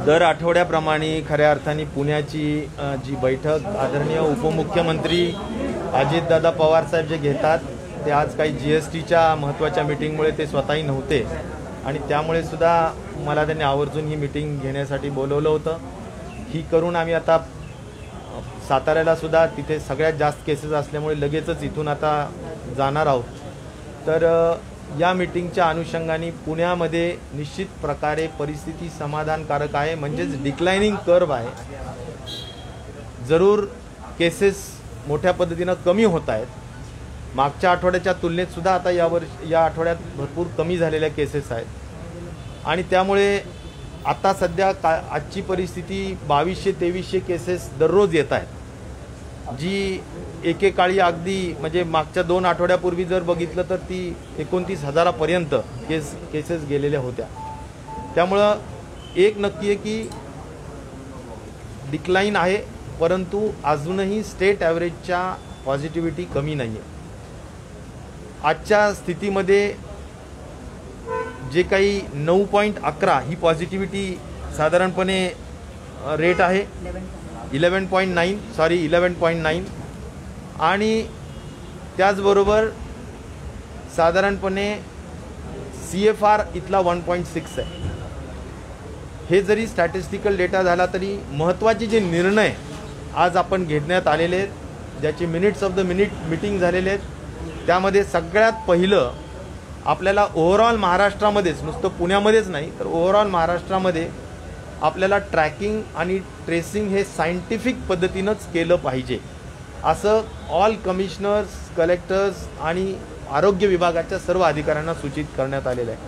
दर आठवड्याप्रमाणे खऱ्या अर्थाने पुण्याची जी बैठक आदरणीय उपमुख्यमंत्री अजितदादा पवार साहेब जे घेतात ते आज काही जीएसटीच्या महत्त्वाच्या मीटिंगमुळे ते स्वतःही नव्हते आणि त्यामुळे सुद्धा मला त्यांनी आवर्जून ही मीटिंग घेण्यासाठी बोलवलं होतं. ही करून आम्ही आता साताऱ्याला सुद्धा तिथे सगळ्यात जास्त केसेस असल्यामुळे लगेचच इथून आता जाणार आहोत. तर या मीटिंगच्या अनुषंगाने पुण्यामध्ये निश्चित प्रकारे परिस्थिती समाधानकारक आहे, म्हणजेच डिक्लाइनिंग कर्व आहे. जरूर केसेस मोठ्या पद्धतीनं कमी होत आहेत. मागच्या आठवड्याच्या तुलनेत सुद्धा आता या आठवड्यात भरपूर कमी झालेल्या केसेस आहेत आणि त्यामुळे आता सध्या आजची परिस्थिती 2200-2300 केसेस दररोज येत आहेत, जी एकेकाळी अगदी म्हणजे मागच्या 2 आठवड्यापूर्वी जर बघितलं तर ती 29,000पर्यंत केसेस गेलेल्या होत्या. त्यामुळं एक नक्की आहे की डिक्लाइन आहे, परंतु अजूनही स्टेट ॲव्हरेजच्या पॉझिटिव्हिटी कमी नाही आहे. आजच्या स्थितीमध्ये जे काही 9.11 ही पॉझिटिव्हिटी साधारणपणे रेट आहे 11.9 आणि त्याचबरोबर साधारणपणे CFR इथला 1.6 आहे. हे जरी स्टॅटिस्टिकल डेटा झाला तरी महत्त्वाचे जे निर्णय आज आपण घेण्यात आलेले आहेत, ज्याचे मिनिट्स ऑफ द मीटिंग झालेले आहेत, त्यामध्ये सगळ्यात पहिलं आपल्याला ओव्हरऑल महाराष्ट्रामध्येच, नुसतं पुण्यामध्येच नाही तर ओव्हरऑल महाराष्ट्रामध्ये आपल्याला ट्रॅकिंग आणि ट्रेसिंग हे सायंटिफिक पद्धतीनंच केलं पाहिजे असं ऑल कमिशनर्स, कलेक्टर्स आणि आरोग्य विभागाच्या सर्व अधिकाऱ्यांना सूचित करण्यात आलेलं आहे.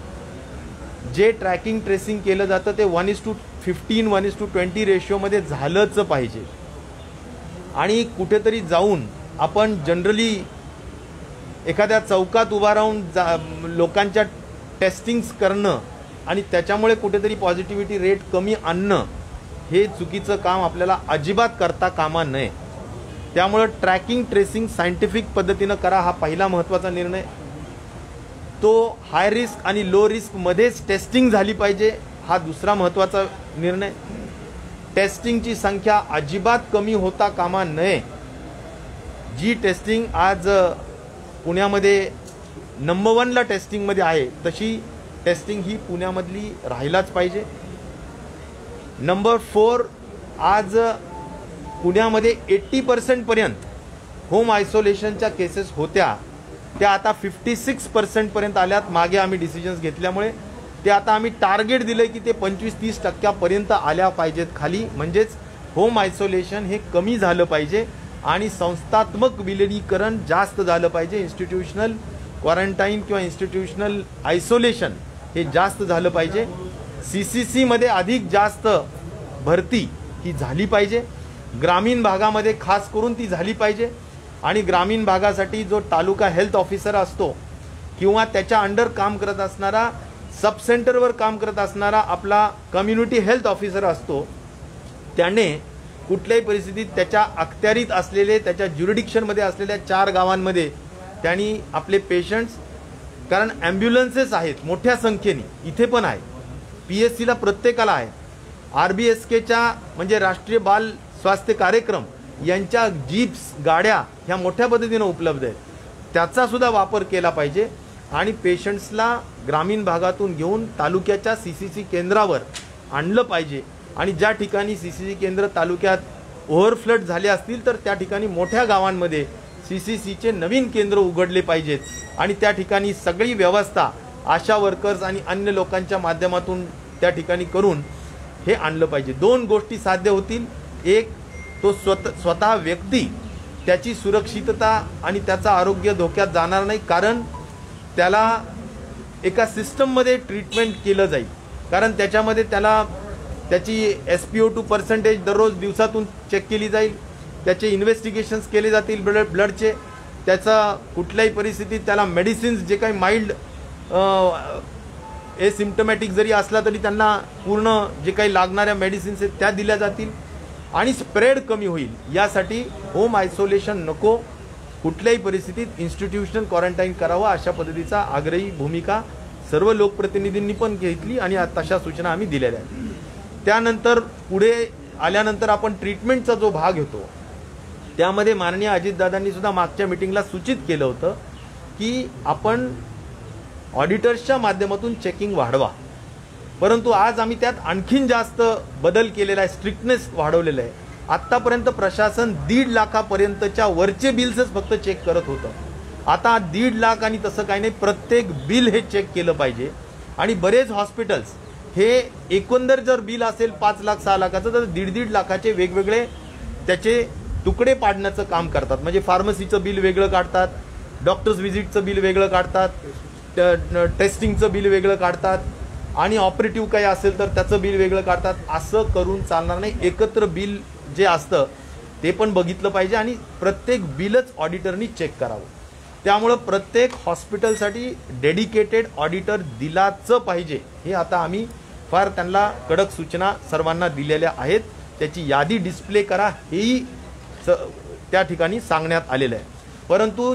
जे ट्रॅकिंग ट्रेसिंग केलं जातं ते 1:15, 1:20 रेशोमध्ये झालंच पाहिजे. आणि कुठेतरी जाऊन आपण जनरली एखाद्या चौकात उभा राहून लोकांच्या टेस्टिंग्स करणं आणि त्याच्यामुळे कुठेतरी पॉझिटिव्हिटी रेट कमी आणणं हे चुकीचं काम आपल्याला अजिबात करता कामा नये. त्यामुळं ट्रॅकिंग ट्रेसिंग सायंटिफिक पद्धतीनं करा, हा पहिला महत्त्वाचा निर्णय. तो हाय रिस्क आणि लो रिस्कमध्येच टेस्टिंग झाली पाहिजे, हा दुसरा महत्त्वाचा निर्णय. टेस्टिंगची संख्या अजिबात कमी होता कामा नये. जी टेस्टिंग आज पुण्यामध्ये नंबर 1ला टेस्टिंगमध्ये आहे तशी टेस्टिंग ही पुण्यामधली राहिलाच पाहिजे. नंबर 4, आज पुण्यामध्ये 80% पर्यंत होम आयसोलेशनच्या केसेस होत्या, त्या आता 56% पर्यंत आल्यात. मागे आम्ही डिसिजन्स घेतल्यामुळे ते आता आम्ही टार्गेट दिलं की ते 25-30% आल्या पाहिजेत खाली, म्हणजेच होम आयसोलेशन हे कमी झालं पाहिजे आणि संस्थात्मक विलगीकरण जास्त झालं पाहिजे. इन्स्टिट्यूशनल क्वारंटाईन किंवा इन्स्टिट्यूशनल आयसोलेशन हे जास्त झालं पाहिजे. CCC मध्ये अधिक जास्त भरती ही झाली पाहिजे. ग्रामीण भागामध्ये खास करून ती झाली पाहिजे आणि ग्रामीण भागासाठी जो तालुका हेल्थ ऑफिसर असतो किंवा त्याच्या अंडर काम करत असणारा, सब सेंटरवर काम करत असणारा आपला कम्युनिटी हेल्थ ऑफिसर असतो, त्याने कुठल्याही परिस्थितीत त्याच्या अखत्यारीत असलेले, त्याच्या ज्युरिडिक्शनमध्ये असलेल्या 4 गावांमध्ये त्यांनी आपले पेशंट्स, कारण ॲम्ब्युलन्सेस आहेत मोठ्या संख्येने, इथे पण आहे, PSCला प्रत्येकाला आहे, RBSKच्या म्हणजे राष्ट्रीय बाल स्वास्थ्य कार्यक्रम यांच्या जीप्स, गाड्या ह्या मोठ्या पद्धतीनं उपलब्ध आहेत, त्याचा सुद्धा वापर केला पाहिजे आणि पेशंट्सला ग्रामीण भागातून घेऊन तालुक्याच्या CCC केंद्रावर आणलं पाहिजे. आणि ज्या ठिकाणी CCC केंद्र तालुक्यात ओव्हरफ्लड झाले असतील तर त्या ठिकाणी मोठ्या गावांमध्ये CCCचे नवीन केंद्र उघडले पाहिजेत आणि त्या ठिकाणी सगळी व्यवस्था आशा वर्कर्स आणि अन्य लोकांच्या माध्यमातून त्या ठिकाणी करून हे आणलं पाहिजे. 2 गोष्टी साध्य होतील. एक, तो स्वतः व्यक्ती त्याची सुरक्षितता आणि त्याचं आरोग्य धोक्यात जाणार नाही, कारण त्याला एका सिस्टममध्ये ट्रीटमेंट केलं जाईल, कारण त्याच्यामध्ये त्याला त्याची SpO2% दररोज दिवसातून चेक केली जाईल, त्याचे इन्व्हेस्टिगेशन्स केले जातील ब्लडचे, त्याचा कुठल्याही परिस्थितीत त्याला मेडिसिन्स जे काही माइल्ड एसिम्प्टमॅटिक जरी असला तरी त्यांना पूर्ण जे काही लागणाऱ्या मेडिसिन्स आहेत त्या दिल्या जातील आणि स्प्रेड कमी होईल. यासाठी होम आयसोलेशन नको, कुठल्याही परिस्थितीत इन्स्टिट्यूशनल क्वारंटाईन करावं अशा पद्धतीचा आग्रही भूमिका सर्व लोकप्रतिनिधींनी पण घेतली आणि तशा सूचना आम्ही दिलेल्या आहेत। त्यानंतर पुढे आल्यानंतर आपण ट्रीटमेंटचा जो भाग होतो त्यामध्ये माननीय अजितदादांनी सुद्धा मागच्या मीटिंगला सूचित केलं होतं की आपण ऑडिटर्सच्या माध्यमातून चेकिंग वाढवा, परंतु आज आम्ही त्यात आणखीन जास्त बदल केलेला आहे, स्ट्रिक्टनेस वाढवलेलं आहे। आतापर्यंत प्रशासन 1.5 लाखापर्यंतच्या वरचे बिल्सच फक्त चेक करत होतं, आता 1.5 लाख आणि तसं काही नाही, प्रत्येक बिल हे चेक केलं पाहिजे। आणि बरेच हॉस्पिटल्स हे एकंदर जर बिल असेल 5 लाख 6 लाखाचं तर 1.5 लाखाचे वेगवेगळे त्याचे तुकडे पाडण्याचं काम करतात। म्हणजे फार्मसीचं बिल वेगळं काढतात, डॉक्टर्स व्हिजिटचं बिल वेगळं काढतात, टेस्टिंगचं बिल वेगळं काढतात आणि ऑपरेटिव्ह काही असेल तर त्याचं बिल वेगळं काढतात। असं करून चालणार नाही, एकत्र बिल जे असतं ते पण बघितलं पाहिजे आणि प्रत्येक बिलच ऑडिटरनी चेक करावं। त्यामुळं प्रत्येक हॉस्पिटलसाठी डेडिकेटेड ऑडिटर दिलाच पाहिजे, हे आता आम्ही फार त्यांना कडक सूचना सर्वांना दिलेल्या आहेत। त्याची यादी डिस्प्ले करा हेही त्या ठिकाणी सांगण्यात आलेलं आहे। परंतु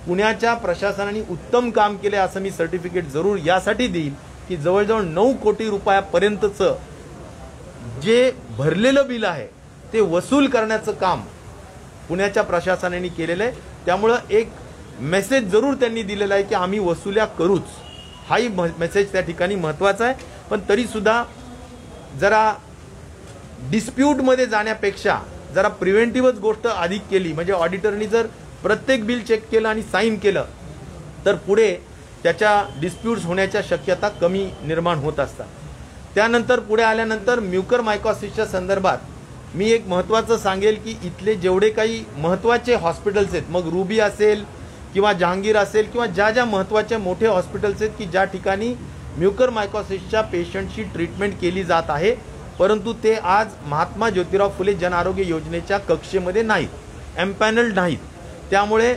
पुण्याच्या प्रशासनाने उत्तम काम केले असं मी सर्टिफिकेट जरूर यासाठी देईल की जवळजवळ 9 कोटी रुपयापर्यंतचं जे भरलेलं बिल आहे ते वसूल करण्याचं काम पुण्याच्या प्रशासनाने केलेलं आहे। त्यामुळं एक मेसेज जरूर त्यांनी दिलेला आहे की आम्ही वसुल्या करूच, हाही मेसेज त्या ठिकाणी महत्त्वाचा आहे। पण तरीसुद्धा जरा डिस्प्यूटमध्ये जाण्यापेक्षा जरा प्रिव्हेंटिव्हच गोष्ट अधिक केली, म्हणजे ऑडिटरनी जर प्रत्येक बिल चेक केलं आणि साईन केलं तर पुढे त्याच्या डिस्प्यूट्स होण्याच्या शक्यता कमी निर्माण होत असतात। त्यानंतर पुढे आल्यानंतर म्युकरमायकॉसिसच्या संदर्भात मी एक महत्त्वाचं सांगेल की इथले जेवढे काही महत्त्वाचे हॉस्पिटल्स आहेत, मग रुबी असेल किंवा जहांगीर असेल किंवा ज्या महत्त्वाचे मोठे हॉस्पिटल्स आहेत की ज्या ठिकाणी म्युकरमायकॉसिसच्या पेशंटची ट्रीटमेंट केली जात आहे, परंतु ते आज महात्मा ज्योतिराव फुले जन आरोग्य योजनेच्या कक्षेमध्ये नाहीत, एम्पॅनल्ड नाहीत। त्यामुळे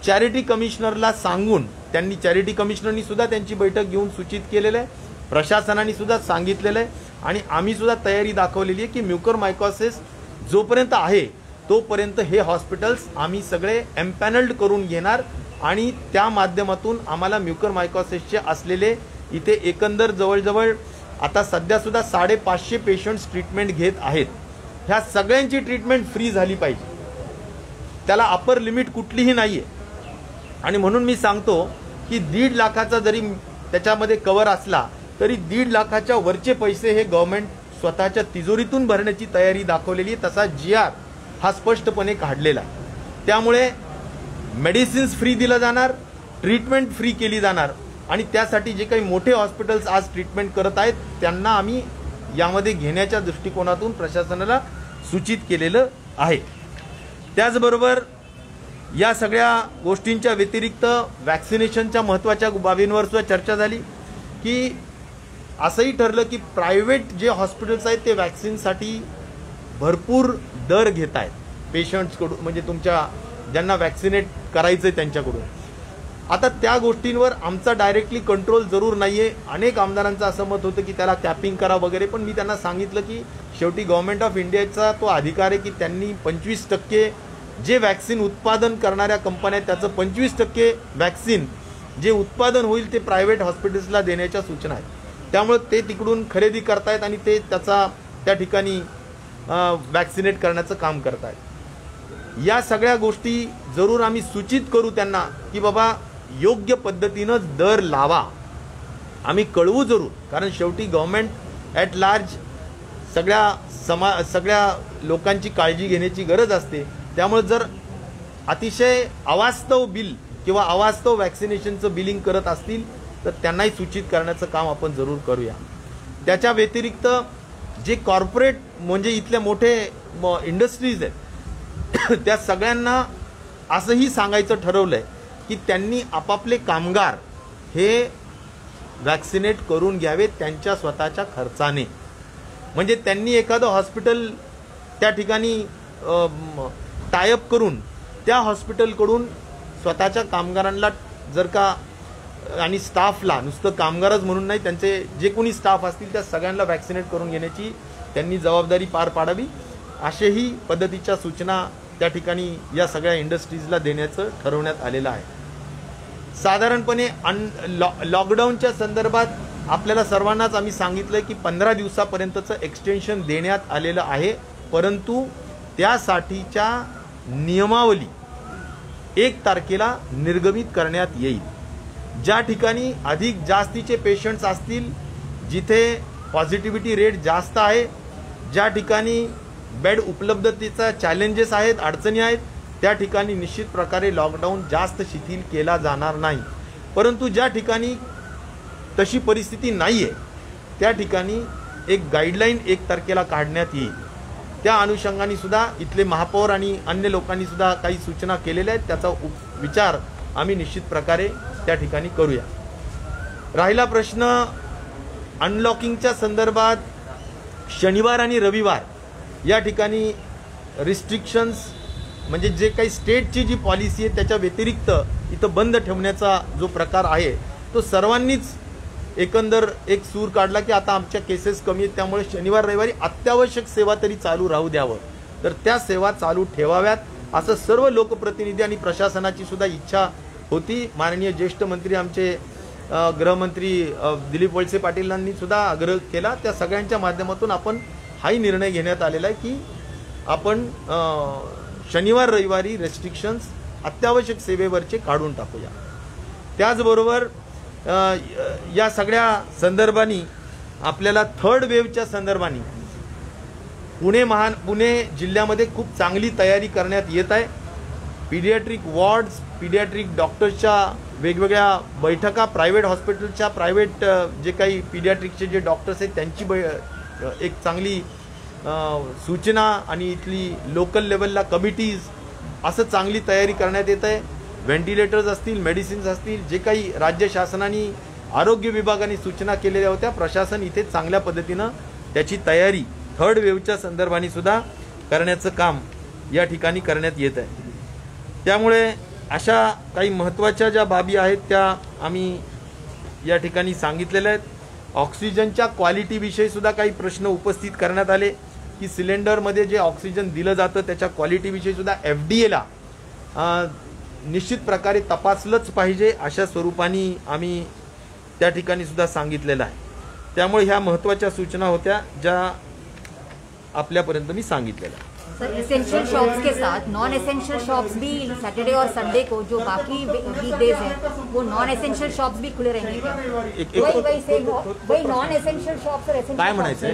चॅरिटी कमिशनरला सांगून त्यांनी, चॅरिटी कमिशनरनी सुद्धा त्यांची बैठक घेऊन सूचित केलेलं आहे, प्रशासनाने सुद्धा सांगितलेलं आहे आणि आम्ही सुद्धा तयारी दाखवलेली आहे की म्युकरमायकॉसिस जोपर्यंत आहे तोपर्यंत हे हॉस्पिटल्स आम्ही सगळे एम्पॅनल्ड करून घेणार आणि त्या माध्यमातून आम्हाला म्युकरमायकॉसिसचे असलेले इथे एकंदर जवळजवळ आता सध्या सुद्धा 550 पेशंट्स ट्रीटमेंट घेत आहेत, ह्या सगळ्यांची ट्रीटमेंट फ्री झाली पाहिजे, त्याला अपर लिमिट कुठलीही नाहीये। आणि म्हणून मी सांगतो की 1.5 लाखाचा जरी त्याच्यामध्ये कव्हर असला तरी 1.5 लाखाच्या वरचे पैसे हे गव्हर्नमेंट स्वतःच्या तिजोरीतून भरण्याची तयारी दाखवलेली आहे, तसा GR हा स्पष्टपणे काढलेला आहे। त्यामुळे मेडिसिन्स फ्री दिलं जाणार, ट्रीटमेंट फ्री केली जाणार आणि त्यासाठी जे काही मोठे हॉस्पिटल्स आज ट्रीटमेंट करत आहेत त्यांना आम्ही यामध्ये घेण्याच्या दृष्टिकोनातून प्रशासनाला सूचित केलेलं आहे। त्याचबरोबर या सगळ्या गोष्टींच्या व्यतिरिक्त वॅक्सिनेशनच्या महत्त्वाच्या बाबींवर सुद्धा चर्चा झाली की असंही ठरलं की प्रायव्हेट जे हॉस्पिटल्स आहेत ते वॅक्सिनसाठी भरपूर दर घेत आहेत पेशंट्सकडून, म्हणजे तुमच्या ज्यांना वॅक्सिनेट करायचं आहे त्यांच्याकडून। आता त्या गोष्टींवर आमचा डायरेक्टली कंट्रोल जरूर नाहीये, अनेक आमदारांचं असं मत होतं की त्याला कॅपिंग करा वगैरे, पण मी त्यांना सांगितलं की शेवटी गव्हर्नमेंट ऑफ इंडियाचा तो अधिकार आहे की त्यांनी 25% जे वॅक्सिन उत्पादन करणाऱ्या कंपन्या त्याचं 25% वॅक्सिन जे उत्पादन होईल ते प्रायव्हेट हॉस्पिटल्सला देण्याच्या सूचना आहेत। त्यामुळे ते तिकडून खरेदी करतायत आणि ते त्याचा त्या ठिकाणी वॅक्सिनेट करण्याचं काम करतायत। या सगळ्या गोष्टी जरूर आम्ही सूचित करू त्यांना की बाबा योग्य पद्धतीनं दर लावा, आम्ही कळवू जरूर, कारण शेवटी गव्हर्नमेंट ॲट लार्ज सगळ्या लोकांची काळजी घेण्याची गरज असते। त्यामुळे जर अतिशय अवास्तव बिल किंवा अवास्तव वॅक्सिनेशनचं बिलिंग करत असतील तर त्यांनाही सूचित करण्याचं काम आपण जरूर करूया। त्याच्या व्यतिरिक्त जे कॉर्पोरेट म्हणजे इथले मोठे इंडस्ट्रीज आहेत त्या सगळ्यांना असंही सांगायचं ठरवलंय की त्यांनी आपापले कामगार हे वॅक्सिनेट करून घ्यावे त्यांच्या स्वतःच्या खर्चाने। म्हणजे त्यांनी एखादं हॉस्पिटल त्या ठिकाणी टायअप करून त्या हॉस्पिटलकडून स्वतःच्या कामगारांना जर का आणि स्टाफला, नुसतं कामगारच म्हणून नाही, त्यांचे जे कोणी स्टाफ असतील त्या सगळ्यांना वॅक्सिनेट करून घेण्याची त्यांनी जबाबदारी पार पाडावी, अशाही पद्धतीच्या सूचना त्या ठिकाणी या सगळ्या इंडस्ट्रीजला देण्याचं ठरवण्यात आलेलं आहे. साधारणपणे लॉकडाऊनच्या संदर्भात आपल्याला सर्वांनाच आम्ही सांगितलं की 15 दिवसापर्यंतचं एक्सटेन्शन देण्यात आलेलं आहे, परंतु त्यासाठीच्या नियमावली 1 तारखेला निर्गमित करण्यात येईल. ज्या ठिकाणी अधिक जास्तीचे पेशंट्स असतील, जिथे पॉझिटिव्हिटी रेट जास्त आहे, ज्या ठिकाणी बेड उपलब्धतेचा चॅलेंजेस आहेत, अडचणी आहेत, त्या ठिकाणी निश्चित प्रकारे लॉकडाऊन जास्त शिथिल केला जाणार नाही. परंतु ज्या ठिकाणी तशी परिस्थिती नाही आहे त्या ठिकाणी एक गाईडलाईन 1 तारखेला काढण्यात येईल. त्या अनुषंगाने सुद्धा इथले महापौर आणि अन्य लोकांनी सुद्धा काही सूचना केलेल्या आहेत. त्याचा विचार आम्ही निश्चित प्रकारे त्या ठिकाणी करूया. राहिला प्रश्न अनलॉकिंगच्या संदर्भात, शनिवार आणि रविवार या ठिकाणी रिस्ट्रिक्शन्स म्हणजे जे काही स्टेटची जी पॉलिसी आहे त्याच्या व्यतिरिक्त इथं बंद ठेवण्याचा जो प्रकार आहे तो सर्वांनीच एकंदर एक सूर काढला की आता आमच्या केसेस कमी आहेत, त्यामुळे शनिवार रविवारी अत्यावश्यक सेवा तरी चालू राहू द्यावं. तर त्या सेवा चालू ठेवाव्यात असं सर्व लोकप्रतिनिधी आणि प्रशासनाची सुद्धा इच्छा होती. माननीय ज्येष्ठ मंत्री आमचे गृहमंत्री दिलीप वळसे पाटीलांनी सुद्धा आग्रह केला. त्या सगळ्यांच्या माध्यमातून आपण हाही निर्णय घेण्यात आलेला आहे की आपण शनिवार रविवारी रेस्ट्रिक्शन्स अत्यावश्यक सेवेवरचे काढून टाकूया. त्याचबरोबर या सगळ्या संदर्भाने आपल्याला थर्ड वेव्हच्या संदर्भाने पुणे जिल्ह्यामध्ये खूप चांगली तयारी करण्यात येत आहे. पीडियाट्रिक वॉर्ड्स, पीडियाट्रिक डॉक्टर्सच्या वेगवेगळ्या बैठका, प्रायव्हेट हॉस्पिटलच्या प्रायव्हेट जे काही पीडियाट्रिकचे जे डॉक्टर्स आहेत त्यांची एक चांगली सूचना आणि इथली लोकल लेवलला कमिटीज असं चांगली तयारी करण्यात येत आहे. व्हेंटिलेटर्स असतील, मेडिसिन्स असतील, जे काही राज्य शासनाने आरोग्य विभागाने सूचना केलेल्या होत्या, प्रशासन इथे चांगल्या पद्धतीनं त्याची तयारी थर्ड वेव्हच्या संदर्भाने सुद्धा करण्याचं काम या ठिकाणी करण्यात येत आहे. त्यामुळे अशा काही महत्त्वाच्या ज्या बाबी आहेत त्या आम्ही या ठिकाणी सांगितलेल्या आहेत. ऑक्सिजनच्या क्वालिटीविषयी सुद्धा काही प्रश्न उपस्थित करण्यात आले की सिलेंडरमध्ये जे ऑक्सिजन दिलं जातं त्याच्या क्वालिटीविषयी सुद्धा FDA ला निश्चित प्रकारे तपासलंच पाहिजे अशा स्वरूपाने आम्ही त्या ठिकाणी सुद्धा सांगितलेलं आहे. त्यामुळे ह्या महत्त्वाच्या सूचना होत्या ज्या आपल्यापर्यंत मी सांगितलेल्या. सर, एसेंशियल शॉप्स के साथ नॉन एसेंशियल शॉप्स भी सैटरडे और संडे को जो बाकी वीकडेज हैं वो नॉन एसेंशियल शॉप्स भी खुले रहेंगे क्या? वही नॉन एसेंशियल शॉप्स और एसेंशियल काय म्हणायचं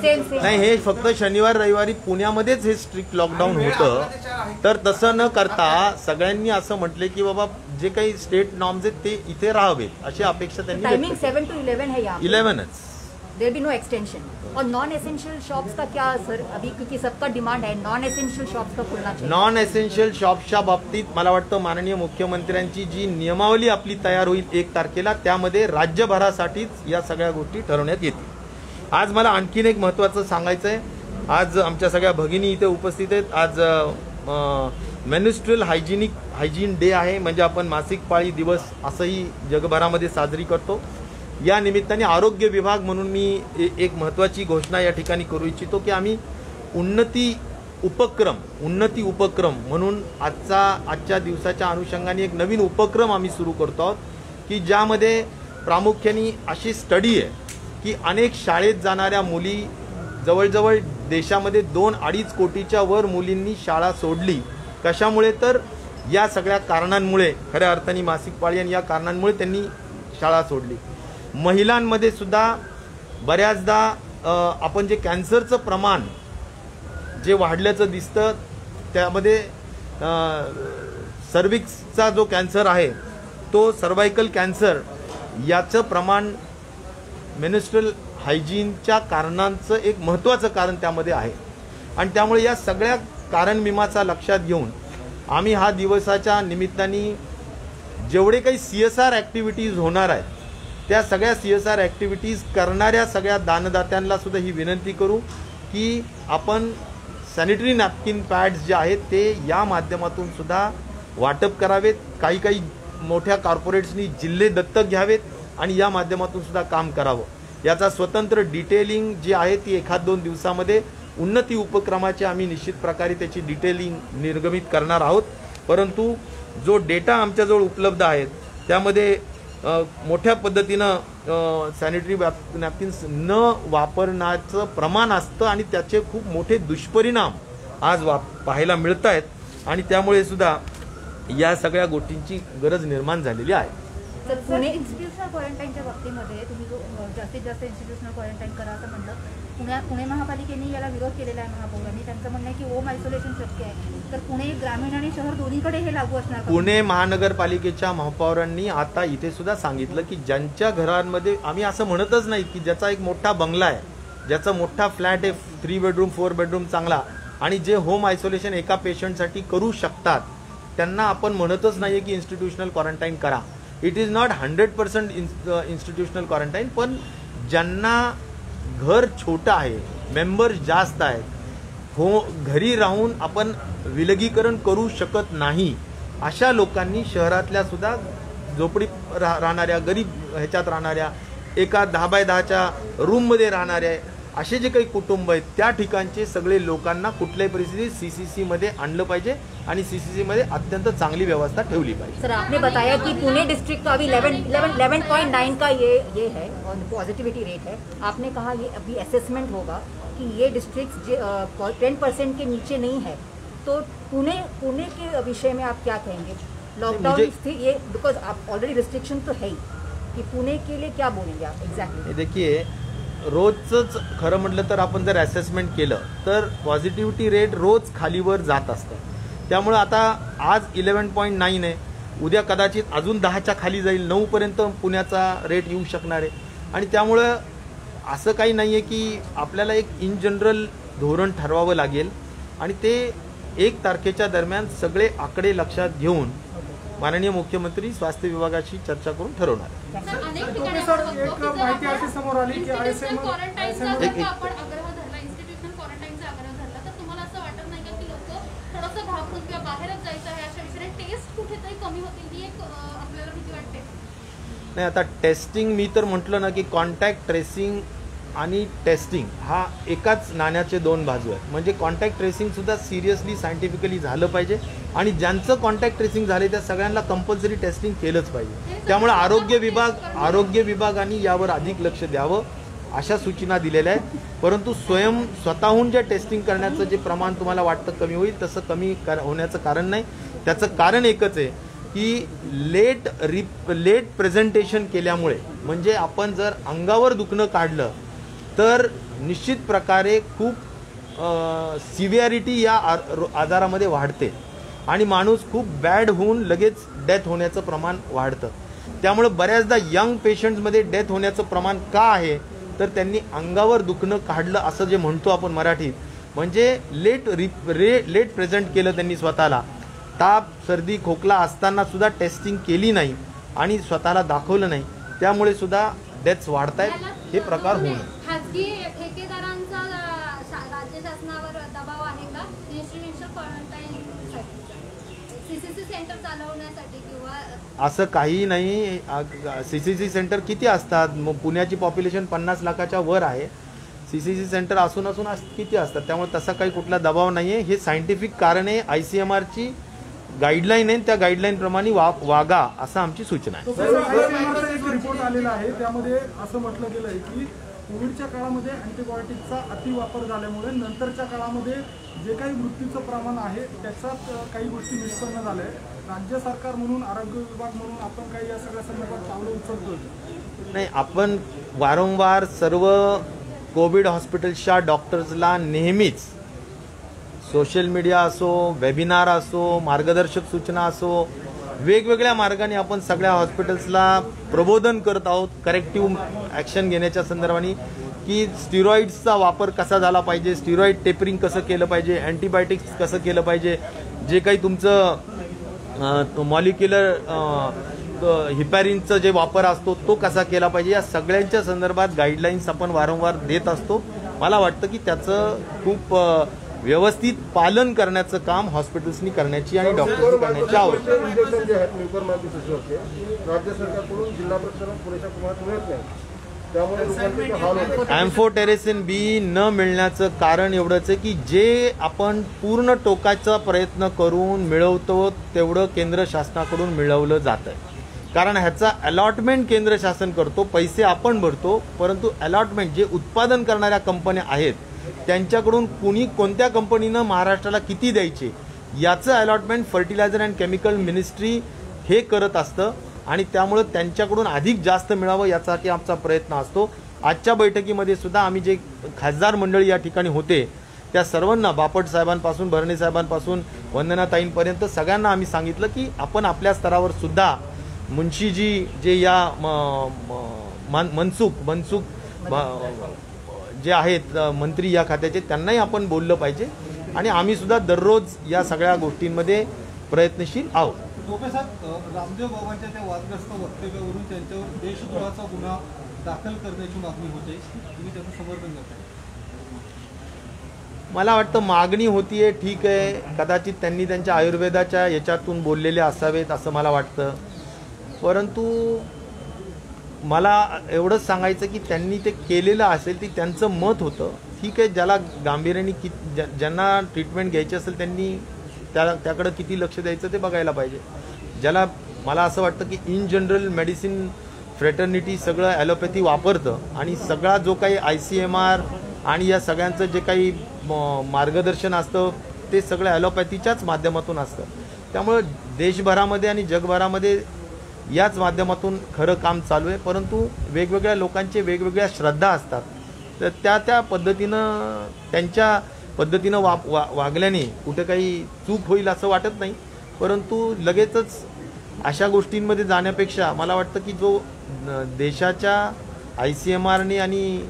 सेम नाही, हे फक्त शनिवार रविवारी पुण्यामध्येच हे स्ट्रिक्ट लॉकडाऊन होतं. तर तसं न करता सगळ्यांनी असं म्हटले की बाबा जे काही स्टेट नॉर्म्स आहेत ते इथे राहावेत अशी अपेक्षा त्यांनी. टाइमिंग 7 to 11 है यहाँ 11च. There be no extension. और नॉन एसेंशियल शॉप्स का क्या सर, अभी क्योंकि सबका डिमांड है नॉन एसेंशियल शॉप्स का खुलना चाहिए. नॉन एसेंशियल शॉप्सच्या बाबतीत मला वाटतं माननीय मुख्यमंत्र्यांची जी नियमावली आपली तयार होईल 1 तारखेला त्यामध्ये राज्यभरासाठीच या सगळ्या गोष्टी ठरवण्यात येतील. आज मला आणखीन एक महत्त्वाचं सांगायचं आहे. आज आमच्या सगळ्या भगिनी इथे उपस्थित आहेत. आज मेन्स्ट्रुअल हायजीन डे आहे, म्हणजे आपण मासिक पाळी दिवस असंही जगभरामध्ये साजरी करतो. या निमित्ताने आरोग्य विभाग म्हणून मी एक महत्त्वाची घोषणा या ठिकाणी करू इच्छितो की आम्ही उन्नती उपक्रम म्हणून आजच्या दिवसाच्या अनुषंगाने एक नवीन उपक्रम आम्ही सुरू करतो आहोत की ज्यामध्ये प्रामुख्याने अशी स्टडी आहे की अनेक शाळेत जाणाऱ्या मुली, जवळजवळ देशामध्ये 2-2.5 कोटीच्या वर मुलींनी शाळा सोडली. कशामुळे? तर या सगळ्या कारणांमुळे, खऱ्या अर्थाने मासिक पाळी आणि या कारणांमुळे त्यांनी शाळा सोडली. महिलांमध्ये सुद्धा बऱ्याचदा आपण जे कॅन्सरचं प्रमाण जे वाढल्याचं दिसतं त्यामध्ये सर्विक्सचा जो कॅन्सर आहे तो सर्वायकल कॅन्सर याचं प्रमाण मेन्स्ट्रुअल हायजीनच्या कारणांचं एक महत्त्वाचं कारण त्यामध्ये आहे. आणि त्यामुळे या सगळ्या कारणमीमाचा लक्षात घेऊन आम्ही हा दिवसाच्या निमित्ताने जेवढे काही CSR ॲक्टिव्हिटीज होणार आहेत त्या सगळ्या CSR ॲक्टिव्हिटीज करणाऱ्या सगळ्या दानदात्यांना सुद्धा ही विनंती करू की आपण सॅनिटरी नॅपकिन पॅड्स जे आहेत ते या माध्यमातून सुद्धा वाटप करावेत. काही मोठ्या कॉर्पोरेट्सनी जिल्हे दत्तक घ्यावेत आणि या माध्यमातून सुद्धा काम करावं. याचा स्वतंत्र डिटेलिंग जी आहे ती 1-2 दिवसामध्ये उन्नती उपक्रमाचे आम्ही निश्चित प्रकारे त्याची डिटेलिंग निर्गमित करणार आहोत. परंतु जो डेटा आमच्याजवळ उपलब्ध आहे त्यामध्ये मोठ्या पद्धतीनं सॅनिटरी नॅपकिन्स न वापरण्याचं प्रमाण असतं आणि त्याचे खूप मोठे दुष्परिणाम आज पाहायला मिळत आहेत आणि त्यामुळे सुद्धा या सगळ्या गोष्टींची गरज निर्माण झालेली आहे. तर पुणे इन्स्टिट्यूशनल क्वारंटाईनच्या बाबतीमध्ये तुम्ही जो जास्तीत जास्त इन्स्टिट्यूशनल क्वारंटाईन करा असं म्हटलं, पुणे महापालिकेने याला विरोध केलेला आहे महापौरांनी. त्यांचं म्हणणं आहे की होम आयसोलेशन शक्य आहे. तर पुणे ग्रामीण आणि शहर दोन्हीकडे हे लागू असणार का? पुणे महानगरपालिकेच्या महापौरांनी आता इथे सुद्धा सांगितलं की ज्यांच्या घरांमध्ये, आम्ही असं म्हणतच नाही की ज्याचा एक मोठा बंगला आहे, ज्याचा मोठा फ्लॅट आहे, 3 बेडरूम 4 बेडरूम चांगला, आणि जे होम आयसोलेशन एका पेशंटसाठी करू शकतात त्यांना आपण म्हणतच नाहीये की इन्स्टिट्यूशनल क्वारंटाईन करा. It is not 100% institutional quarantine, पण ज्यांना घर छोटं आहे, मेंबर्स जास्त आहेत, हो घरी राहून आपण विलगीकरण करू शकत नाही, अशा लोकांनी शहरातल्या सुद्धा झोपडीत राहणाऱ्या, गरीब ह्याच्यात राहणाऱ्या, एका 10 बाय 10च्या रूममध्ये राहणाऱ्या असे जे काही कुटुंब आहेत त्या ठिकाणचे सगळे लोकांना कुठल्याही परिस्थितीत सीसीसी मध्ये आणलं पाहिजे आणि सीसीसी मध्ये अत्यंत चांगली व्यवस्था ठेवली पाहिजे. सर, आपने बताया कि पुणे डिस्ट्रिक्ट का अभी 11.9 का ये है और पॉजिटिविटी रेट है. आपने कहा ये अभी असेसमेंट होगा कि ये डिस्ट्रिक्ट 10% के नीचे नहीं है, तो पुणे के विषय में आप क्या कहेंगे? लॉकडाउन ये बिकॉज आप ऑलरेडी रिस्ट्रिक्शन तो है ही, कि पुणे के लिए क्या बोलेंगे आप एग्जैक्टली? देखिए, रोजच खरं म्हटलं तर आपण जर असेसमेंट केलं तर पॉझिटिव्हिटी रेट रोज खालीवर जात असतं. त्यामुळे आता आज 11.9 आहे, उद्या कदाचित अजून 10च्या खाली जाईल, 9 पर्यंत पुण्याचा रेट येऊ शकणार आहे. आणि त्यामुळं असं काही नाही आहे की आपल्याला एक इन जनरल धोरण ठरवावं लागेल आणि ते 1 तारखेच्या दरम्यान सगळे आकडे लक्षात घेऊन माननीय मुख्यमंत्री स्वास्थ्य विभागाशी चर्चा करून ठरवणार. नाही, आता टेस्टिंग मी तर म्हटलं ना की कॉन्टॅक्ट ट्रेसिंग आणि टेस्टिंग हा एकाच नाण्याचे 2 बाजू आहेत. म्हणजे कॉन्टॅक्ट ट्रेसिंग सुद्धा सिरियसली सायंटिफिकली झालं पाहिजे आणि ज्यांचं कॉन्टॅक्ट ट्रेसिंग झाले त्या सगळ्यांना कंपल्सरी टेस्टिंग केलंच पाहिजे. त्यामुळे आरोग्य विभागाने यावर अधिक लक्ष द्यावं अशा सूचना दिलेल्या आहेत. परंतु स्वतःहून जे टेस्टिंग करण्याचं जे प्रमाण तुम्हाला वाटतं कमी होईल, तसं कमी होण्याचं कारण नाही. त्याचं कारण एकच आहे की लेट प्रेझेंटेशन केल्यामुळे, म्हणजे आपण जर अंगावर दुखणं काढलं तर निश्चित प्रकारे खूप सिव्हिअरिटी या आजारामध्ये वाढते आणि माणूस खूप बॅड होऊन लगेच डेथ होण्याचं प्रमाण वाढतं. त्यामुळे बऱ्याचदा यंग पेशंट्समध्ये डेथ होण्याचं प्रमाण का आहे तर त्यांनी अंगावर दुखणं काढलं असं जे म्हणतो आपण मराठीत, म्हणजे लेट प्रेझेंट केलं त्यांनी स्वतःला. ताप, सर्दी, खोकला असताना सुद्धा टेस्टिंग केली नाही आणि स्वतःला दाखवलं नाही, त्यामुळे सुद्धा डेथ्स वाढतायत. हे प्रकार होऊ नये. खासगी ठेकेदारांचा राज्य शासनावर दबाव आहे का इन्स्टिट्यूशनल क्वारंटाईनसाठी, सीसीसी सेंटर चालवण्यासाठी किंवा असं काही नाही. सीसीसी सेंटर किती असतात? पुण्याची पॉप्युलेशन 50 लाखाच्या वर आहे. सीसीसी सेंटर असून किती असतात? त्यामुळे तसा काही कुठला दबाव नाही आहे. हे सायंटिफिक कारण आहे, ICMRची गाईडलाईन आहे, त्या गाईडलाईन प्रमाणे वागा असं आमची सूचना आहे. एक रिपोर्ट आलेला आहे, त्यामध्ये असं म्हटलं गेलं आहे की कोविडच्या काळामध्ये अँटीबायोटिकचा अतिवापर झाल्यामुळे नंतरच्या काळामध्ये जे काही मृत्यूचं प्रमाण आहे त्याच्यात काही गोष्टी निष्पन्न झाल्या. राज्य सरकार म्हणून, आरोग्य विभाग म्हणून आपण काही या सगळ्या संदर्भात पावलं उचलतो? नाही, आपण वारंवार सर्व कोविड हॉस्पिटल्सच्या डॉक्टर्सला नेहमीच सोशल मीडिया असो, वेबिनार असो, मार्गदर्शक सूचना असो, वेगवेगळ्या मार्गाने आपण सगळ्या हॉस्पिटल्सला प्रबोधन करत आहोत करेक्टिव्ह ॲक्शन घेण्याच्या संदर्भाने की स्टिरॉइड्सचा वापर कसा झाला पाहिजे, स्टिरॉइड टेपरिंग कसं केलं पाहिजे, अँटीबायोटिक्स कसं केलं पाहिजे, जे काही तुमचं मॉलिक्युलर हिपॅरिनचा जे वापर असतो तो कसा केला पाहिजे, या सगळ्यांच्या संदर्भात गाईडलाईन्स आपण वारंवार देत असतो. मला वाटतं की त्याचं खूप व्यवस्थित पालन करण्याचं काम हॉस्पिटल्सनी करण्याची आणि डॉक्टर्सनी करण्याची आवश्यकता आहे. इंजेक्शन जे आहेत राज्य सरकारकडून जिल्हा प्रशासन पुरेशा प्रमाणात मिळत नाही. त्यामुळे लोकांचे ते हाल होतात. ॲम्फोटेरेसिन बी न मिळण्याचं कारण एवढंच आहे की जे आपण पूर्ण टोकाचा प्रयत्न करून मिळवतो तेवढं केंद्र शासनाकडून मिळवलं जातं. कारण ह्याचा अलॉटमेंट केंद्र शासन करतो, पैसे आपण भरतो, परंतु अलॉटमेंट जे उत्पादन करणाऱ्या कंपन्या आहेत त्यांच्याकडून कुणी कोणत्या कंपनीनं महाराष्ट्राला किती द्यायचे याचं allotment fertiliser and chemical ministry हे करत असतं आणि त्यामुळं त्यांच्याकडून अधिक जास्त मिळावं यासाठी आमचा प्रयत्न असतो. आजच्या बैठकीमध्ये सुद्धा आम्ही जे खासदार मंडळी या ठिकाणी होते त्या सर्वांना, बापट साहेबांपासून भरणे साहेबांपासून वंदनाताईंपर्यंत सगळ्यांना आम्ही सांगितलं की आपण आपल्या स्तरावर सुद्धा मुन्शीजी जे या मनसुख जे आहेत मंत्री या खात्याचे त्यांनाही आपण बोललं पाहिजे आणि आम्ही सुद्धा दररोज या सगळ्या गोष्टींमध्ये प्रयत्नशील आहोत. टोपे साहेब, रामदेव बाबांच्या त्या वादग्रस्त वक्तव्यावरून त्यांच्यावर देशद्रोहाचा गुन्हा दाखल करण्याची मागणी होते, तुम्ही त्याचं समर्थन करताय? मला वाटतं मागणी होतीये, ठीक आहे, कदाचित त्यांनी त्यांच्या आयुर्वेदाच्या याच्यातून बोललेले असावेत असं मला वाटतं, परंतु मला एवढंच सांगायचं की त्यांनी ते केलेलं असेल ती त्यांचं मत होतं, ठीक आहे. ज्याला गांभीर्याने ज्यांना ट्रीटमेंट घ्यायची असेल त्यांनी त्याकडं किती लक्ष द्यायचं ते बघायला पाहिजे. ज्याला मला असं वाटतं की इन जनरल मेडिसिन फ्रेटर्निटी सगळं ॲलोपॅथी वापरतं आणि सगळा जो काही ICMR आणि या सगळ्यांचं जे काही मार्गदर्शन असतं ते सगळं ॲलोपॅथीच्याच माध्यमातून असतं. त्यामुळं देशभरामध्ये आणि जगभरामध्ये याच माध्यमातून खरं काम चालू आहे, परंतु वेगवेगळ्या लोकांचे वेगवेगळ्या श्रद्धा असतात, तर त्या पद्धतीनं त्यांच्या पद्धतीनं वागल्याने कुठे काही चूक होईल असं वाटत नाही, परंतु लगेचच अशा गोष्टींमध्ये जाण्यापेक्षा मला वाटतं की जो देशाच्या ICMRने आणि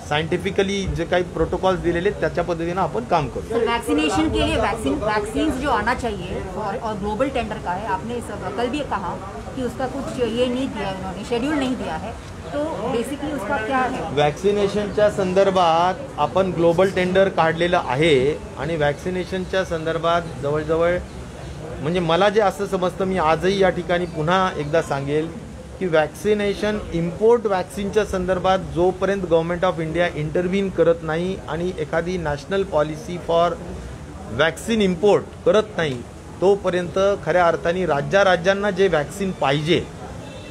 साइंटिफिकली जे काही प्रोटोकॉल्स दिलेले त्याच्या पद्धतीनं आपण काम करू. वैक्सीनेशन के लिए वैक्सीन जो आना चाहिए और ग्लोबल टेंडर का है, आपने कल भी कहा कि उसका कुछ ये नहीं दिया, उन्होंने शेड्यूल नहीं दिया है, तो बेसिकली उसका क्या है? वॅक्सिनेशनच्या संदर्भात आपण ग्लोबल टेंडर काढलेलं आहे आणि वॅक्सिनेशनच्या संदर्भात जवळजवळ म्हणजे मला जे असं समजतं, मी आजही या ठिकाणी पुन्हा एकदा सांगेल की वॅक्सिनेशन इम्पोर्ट वॅक्सिनच्या संदर्भात जोपर्यंत गव्हर्नमेंट ऑफ इंडिया इंटरव्हीन करत नाही आणि एखादी national policy for vaccine import करत नाही तोपर्यंत खऱ्या अर्थाने राज्यांना जे वॅक्सिन पाहिजे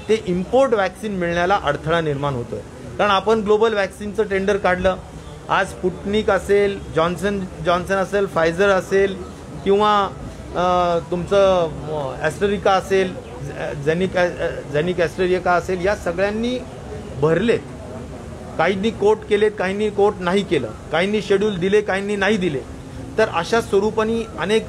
ते इम्पोर्ट वॅक्सिन मिळण्याला अडथळा निर्माण होतोय. कारण आपण ग्लोबल वॅक्सिनचं टेंडर काढलं, आज स्पुटनिक असेल, जॉन्सन असेल, फायझर असेल किंवा तुमचं ॲस्ट्रेलिका असेल, झेनिक ॲस्ट्रेलिका असेल, या सगळ्यांनी भरलेत. काहींनी कोट केलेत, काहींनी कोट नाही केलं, काहींनी शेड्यूल दिले, काहींनी नाही दिले. तर अशा स्वरूपाने अनेक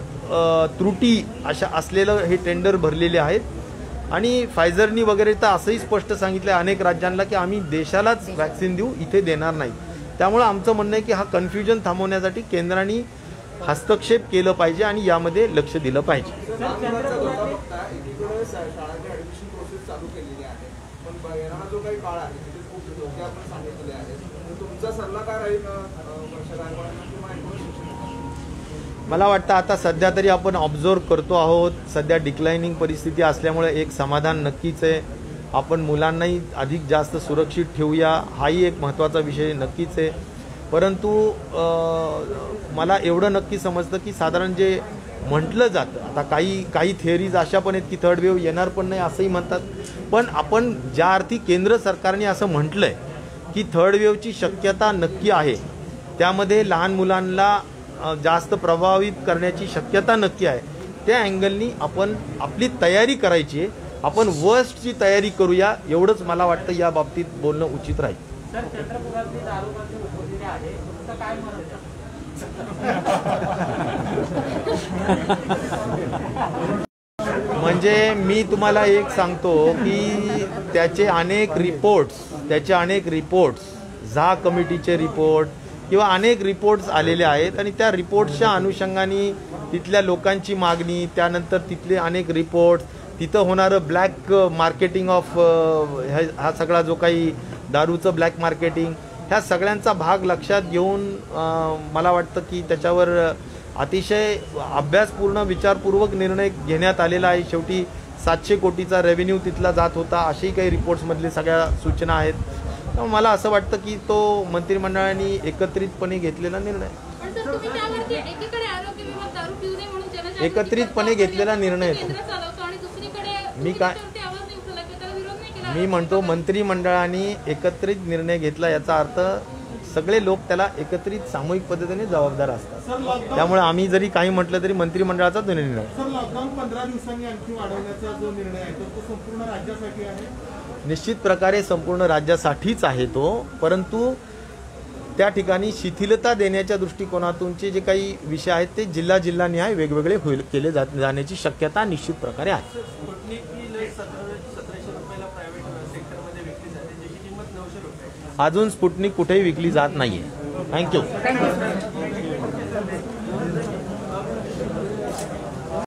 त्रुटी अशा असलेलं हे टेंडर भरलेले आहेत आणि फायझरनी वगैरे तर असंही स्पष्ट सांगितलं आहे अनेक राज्यांना की आम्ही देशालाच वॅक्सिन देऊ, इथे देणार नाही. त्यामुळे आमचं म्हणणं आहे की हा कन्फ्युजन थांबवण्यासाठी केंद्राने हस्तक्षेप केलं पाहिजे आणि यामध्ये लक्ष दिलं पाहिजे. मला वाटतं आता सध्या तरी आपण ऑब्झर्व करतो आहोत, सध्या डिक्लायनिंग परिस्थिती असल्यामुळे एक समाधान नक्कीच आहे. आपण मुलांनाही अधिक जास्त सुरक्षित ठेवूया हाही एक महत्त्वाचा विषय नक्कीच आहे. परंतु मला एवढं नक्की समजतं की साधारण जे म्हटलं जातं, आता काही थिअरीज अशा पण आहेत की थर्ड वेव्ह येणार पण नाही असंही म्हणतात, पण आपण ज्या अर्थी केंद्र सरकारने असं म्हटलं आहे की थर्ड वेव्हची शक्यता नक्की आहे, त्यामध्ये लहान मुलांना जास्त प्रभावित करण्याची शक्यता नक्की आहे, त्या अँगलनी आपण आपली तयारी करायची आहे. आपण वर्स्टची तयारी करूया एवढंच मला वाटतं या बाबतीत बोलणं उचित राहील. म्हणजे मी तुम्हाला एक सांगतो की त्याचे अनेक रिपोर्ट्स झा कमिटीचे रिपोर्ट किंवा अनेक रिपोर्ट्स आलेले आहेत आणि त्या रिपोर्ट्सच्या अनुषंगाने तिथल्या लोकांची मागणी, त्यानंतर तिथले अनेक रिपोर्ट्स, तिथं होणारं ब्लॅक मार्केटिंग ऑफ हा सगळा जो काही दारूचं ब्लॅक मार्केटिंग, ह्या सगळ्यांचा भाग लक्षात घेऊन मला वाटतं की त्याच्यावर अतिशय अभ्यासपूर्ण विचारपूर्वक निर्णय घेण्यात आलेला आहे. शेवटी 700 कोटीचा रेव्हेन्यू तिथला जात होता, असेही काही रिपोर्ट्समधले सगळ्या सूचना आहेत. त्यामुळे मला असं वाटतं की तो मंत्रिमंडळाने एकत्रितपणे घेतलेला निर्णय, पण सर तुम्ही त्यावरती एकीकडे आरोग्य विभाग दारू पिऊ नये म्हणून जनजागृती एकत्रितपणे घेतलेला निर्णय आहे. केंद्र चालवतो आणि दुसरीकडे मी काय- तुम्ही त्यावरती आवाज नाही उठवला किंवा त्याला विरोध नाही केला. मी म्हणतो मंत्रिमंडळाने एकत्रित निर्णय घेतला, याचा अर्थ सगळे लोक त्याला एकत्रित सामूहिक पद्धतीने जबाबदार असतात. सर लॉकडाऊन त्यामुळे आम्ही जरी काही म्हटलं तरी मंत्रिमंडळाचा तो निर्णय आहे. सर लॉकडाऊन 15 दिवसांनी आणखी वाढवण्याचा जो निर्णय आहे तर तो संपूर्ण राज्यासाठी आहे. निश्चित प्रकारे संपूर्ण राज्यासाठीच आहे तो, परंतु त्या ठिकाणी शिथिलता देण्याच्या दृष्टिकोनातूनचे जे काही विषय आहेत ते जिल्हानिहाय वेगवेगळे केले जाण्याची शक्यता निश्चित प्रकारे आहे. स्पुटनिक ही लस 1700 रुपयाला प्रायव्हेट सेक्टरमध्ये विकली जाते, ज्याची किंमत 900 रुपये. अजून स्पुटनिक कुठेही विकली जात नाहीये. थँक्यू. थँक्यू.